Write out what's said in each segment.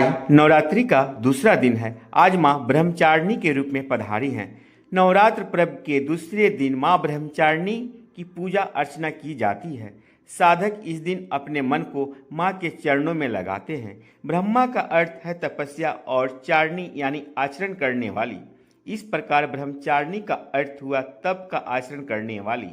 आज नवरात्रि का दूसरा दिन है। आज माँ ब्रह्मचारिणी के रूप में पधारी हैं। नवरात्र पर्व के दूसरे दिन माँ ब्रह्मचारिणी की पूजा अर्चना की जाती है। साधक इस दिन अपने मन को माँ के चरणों में लगाते हैं। ब्रह्मा का अर्थ है तपस्या और चारिणी यानी आचरण करने वाली। इस प्रकार ब्रह्मचारिणी का अर्थ हुआ तप का आचरण करने वाली।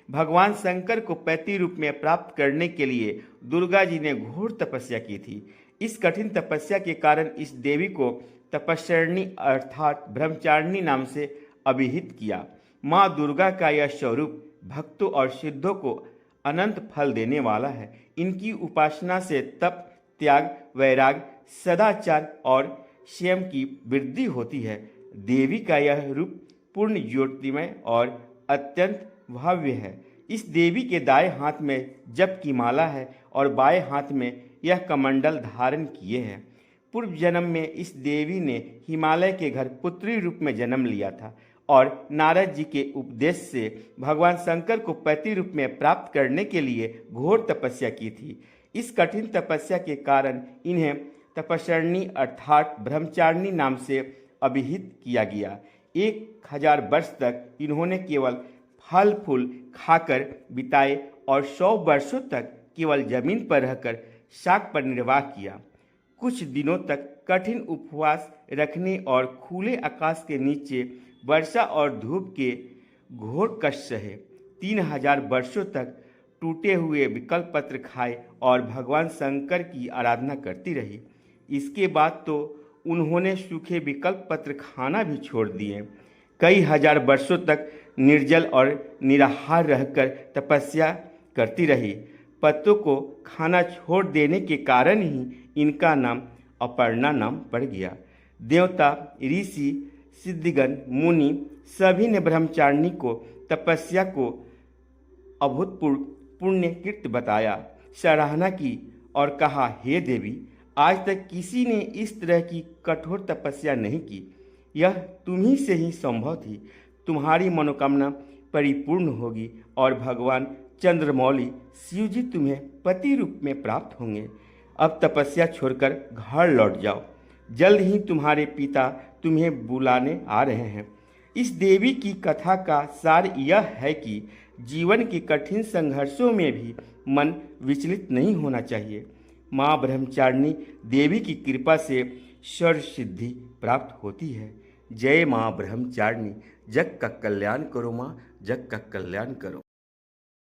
भगवान शंकर को पति रूप में प्राप्त करने के लिए दुर्गा जी ने घोर तपस्या की थी। इस कठिन तपस्या के कारण इस देवी को तपस्विनी अर्थात ब्रह्मचारिणी नाम से अभिहित किया। माँ दुर्गा का यह स्वरूप भक्तों और सिद्धों को अनंत फल देने वाला है। इनकी उपासना से तप, त्याग, वैराग, सदाचार और संयम की वृद्धि होती है। देवी का यह रूप पूर्ण ज्योतिमय और अत्यंत भव्य है। इस देवी के दाएं हाथ में जप की माला है और बाएं हाथ में यह कमंडल धारण किए हैं। पूर्व जन्म में इस देवी ने हिमालय के घर पुत्री रूप में जन्म लिया था और नारद जी के उपदेश से भगवान शंकर को पति रूप में प्राप्त करने के लिए घोर तपस्या की थी। इस कठिन तपस्या के कारण इन्हें तपस्विनी अर्थात ब्रह्मचारिणी नाम से अभिहित किया गया। 1000 वर्ष तक इन्होंने केवल फल फूल खाकर बिताए और 100 वर्षों तक केवल जमीन पर रहकर शाक पर निर्वाह किया। कुछ दिनों तक कठिन उपवास रखने और खुले आकाश के नीचे वर्षा और धूप के घोर कष्ट सहे। 3000 वर्षों तक टूटे हुए विकल्प पत्र खाए और भगवान शंकर की आराधना करती रही। इसके बाद तो उन्होंने सूखे विकल्प पत्र खाना भी छोड़ दिए। कई हजार वर्षों तक निर्जल और निराहार रहकर तपस्या करती रही। पत्तों को खाना छोड़ देने के कारण ही इनका नाम अपर्णा नाम पड़ गया। देवता, ऋषि, सिद्धगण, मुनि सभी ने ब्रह्मचारिणी को तपस्या को अभूतपूर्व पुण्यकृत बताया, सराहना की और कहा, हे देवी, आज तक किसी ने इस तरह की कठोर तपस्या नहीं की। यह तुम्ही से ही संभव थी। तुम्हारी मनोकामना परिपूर्ण होगी और भगवान चंद्रमौली शिव जी तुम्हें पति रूप में प्राप्त होंगे। अब तपस्या छोड़कर घर लौट जाओ। जल्द ही तुम्हारे पिता तुम्हें बुलाने आ रहे हैं। इस देवी की कथा का सार यह है कि जीवन के कठिन संघर्षों में भी मन विचलित नहीं होना चाहिए। माँ ब्रह्मचारिणी देवी की कृपा से सर्व सिद्धि प्राप्त होती है। जय माँ ब्रह्मचारिणी। जग का कल्याण करो माँ, जग का कल्याण करो।